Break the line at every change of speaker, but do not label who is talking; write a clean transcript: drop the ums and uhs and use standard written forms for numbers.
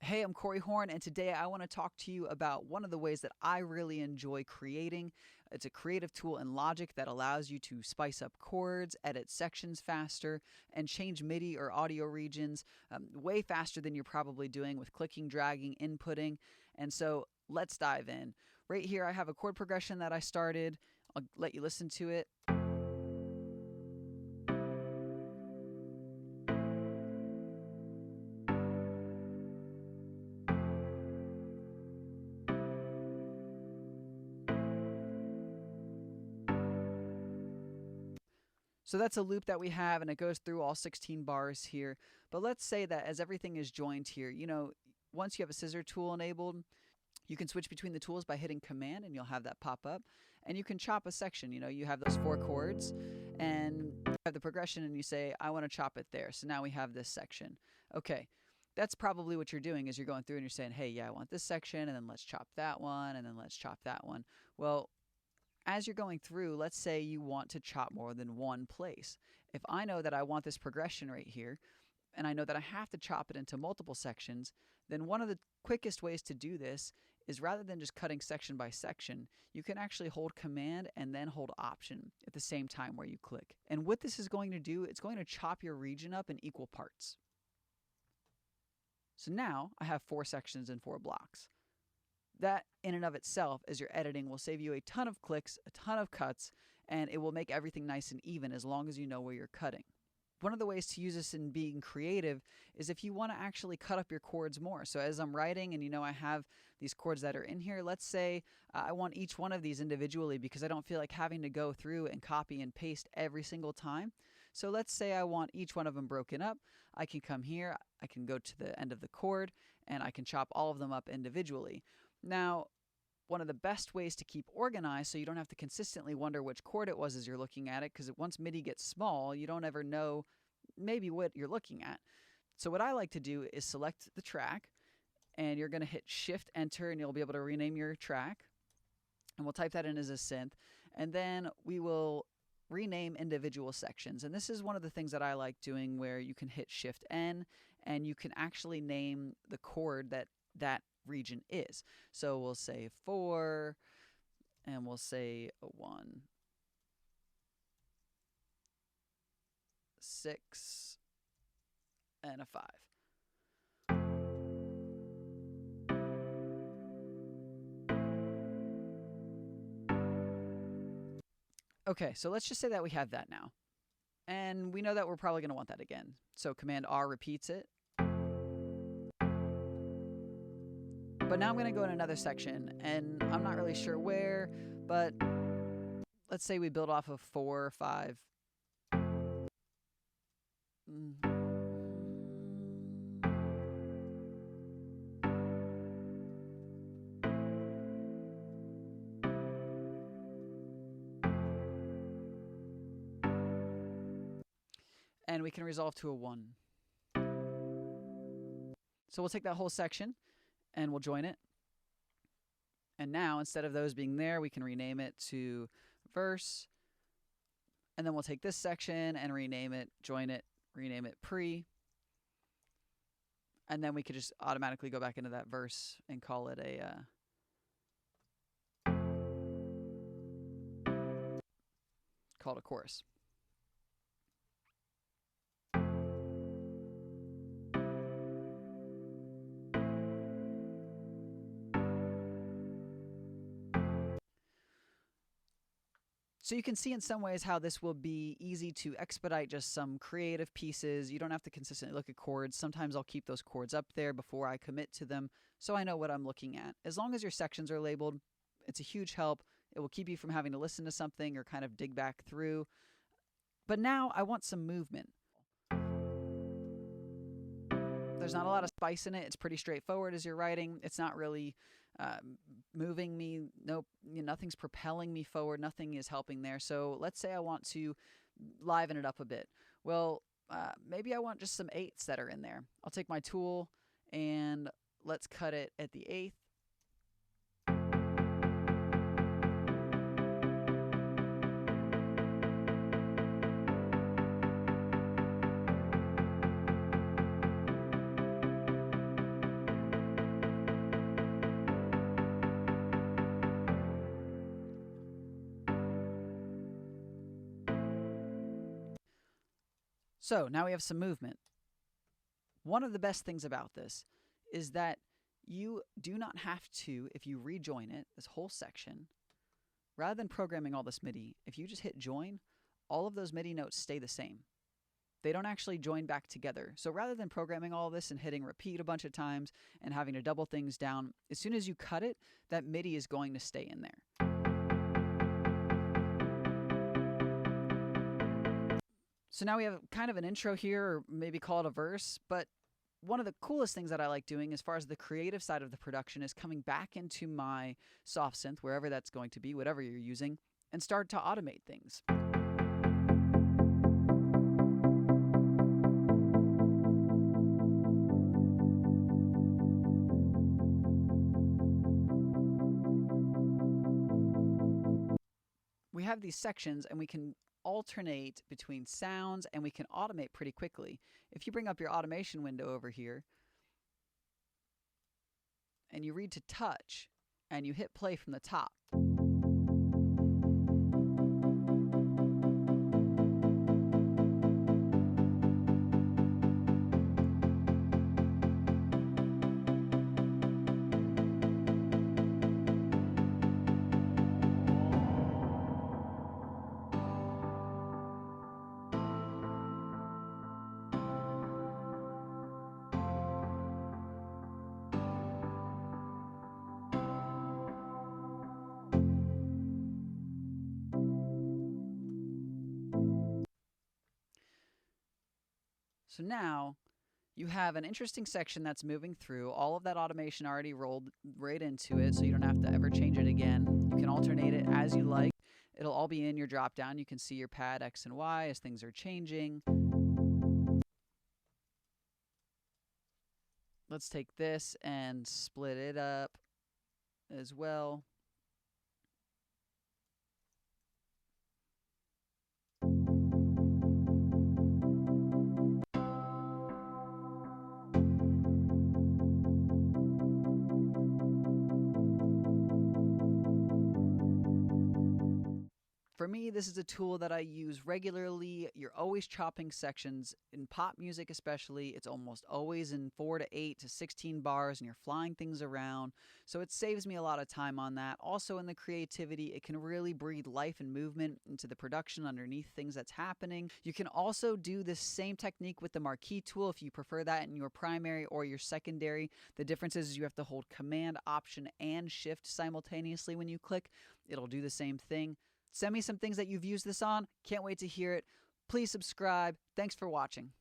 Hey, I'm Corey Horn, and today I want to talk to you about one of the ways that I really enjoy creating. It's a creative tool in Logic that allows you to spice up chords, edit sections faster, and change MIDI or audio regions way faster than you're probably doing with clicking, dragging, inputting. And so let's dive in. Right here, I have a chord progression that I started. I'll let you listen to it. So that's a loop that we have, and it goes through all 16 bars here. But let's say that as everything is joined here, once you have a scissor tool enabled, you can switch between the tools by hitting Command, and you'll have that pop up. And you can chop a section. You have those 4 chords, and you have the progression, and you say, I want to chop it there. So now we have this section. Okay, that's probably what you're doing is you're going through and you're saying, hey, yeah, I want this section, and then let's chop that one, and then let's chop that one. Well, as you're going through, let's say you want to chop more than one place. If I know that I want this progression right here, and I know that I have to chop it into multiple sections, then one of the quickest ways to do this is rather than just cutting section by section, you can actually hold Command and then hold Option at the same time where you click. And what this is going to do, it's going to chop your region up in equal parts. So now I have 4 sections and 4 blocks. That in and of itself, as you're editing, will save you a ton of clicks, a ton of cuts, and it will make everything nice and even as long as you know where you're cutting. One of the ways to use this in being creative is if you want to actually cut up your chords more. So as I'm writing and I have these chords that are in here, let's say I want each one of these individually because I don't feel like having to go through and copy and paste every single time. So let's say I want each one of them broken up. I can come here, I can go to the end of the chord, and I can chop all of them up individually. Now, one of the best ways to keep organized so you don't have to consistently wonder which chord it was as you're looking at it, because once MIDI gets small, you don't ever know maybe what you're looking at. So what I like to do is select the track, and you're going to hit Shift Enter, and you'll be able to rename your track. And we'll type that in as a synth. And then we will rename individual sections. And this is one of the things that I like doing where you can hit Shift N, and you can actually name the chord that region is. So we'll say 4, and we'll say a 1, 6, and a 5. Okay, so let's just say that we have that now. And we know that we're probably going to want that again. So Command R repeats it. But now I'm going to go in another section, and I'm not really sure where, but let's say we build off of 4 or 5. And we can resolve to a 1. So we'll take that whole section, and we'll join it. And now, instead of those being there, we can rename it to verse. And then we'll take this section and rename it, join it, rename it pre. And then we could just automatically go back into that verse and call it a chorus. So you can see in some ways how this will be easy to expedite just some creative pieces. You don't have to consistently look at chords. Sometimes I'll keep those chords up there before I commit to them so I know what I'm looking at. As long as your sections are labeled, it's a huge help. It will keep you from having to listen to something or kind of dig back through. But now I want some movement. There's not a lot of spice in it. It's pretty straightforward as you're writing. It's not really moving me. Nope, nothing's propelling me forward. Nothing is helping there. So let's say I want to liven it up a bit. Well, maybe I want just some 8s that are in there. I'll take my tool and let's cut it at the 8th. So now we have some movement. One of the best things about this is that you do not have to, if you rejoin it, this whole section, rather than programming all this MIDI, if you just hit join, all of those MIDI notes stay the same. They don't actually join back together. So rather than programming all this and hitting repeat a bunch of times and having to double things down, as soon as you cut it, that MIDI is going to stay in there. So now we have kind of an intro here, or maybe call it a verse, but one of the coolest things that I like doing as far as the creative side of the production is coming back into my soft synth, wherever that's going to be, whatever you're using, and start to automate things. We have these sections and we can alternate between sounds and we can automate pretty quickly. If you bring up your automation window over here and you read to touch and you hit play from the top, so now you have an interesting section that's moving through. All of that automation already rolled right into it, so you don't have to ever change it again. You can alternate it as you like. It'll all be in your drop down. You can see your pad X and Y as things are changing. Let's take this and split it up as well. For me, this is a tool that I use regularly. You're always chopping sections. In pop music especially, it's almost always in 4 to 8 to 16 bars and you're flying things around. So it saves me a lot of time on that. Also in the creativity, it can really breathe life and movement into the production underneath things that's happening. You can also do this same technique with the marquee tool if you prefer that in your primary or your secondary. The difference is you have to hold Command, Option, and Shift simultaneously when you click. It'll do the same thing. Send me some things that you've used this on. Can't wait to hear it. Please subscribe. Thanks for watching.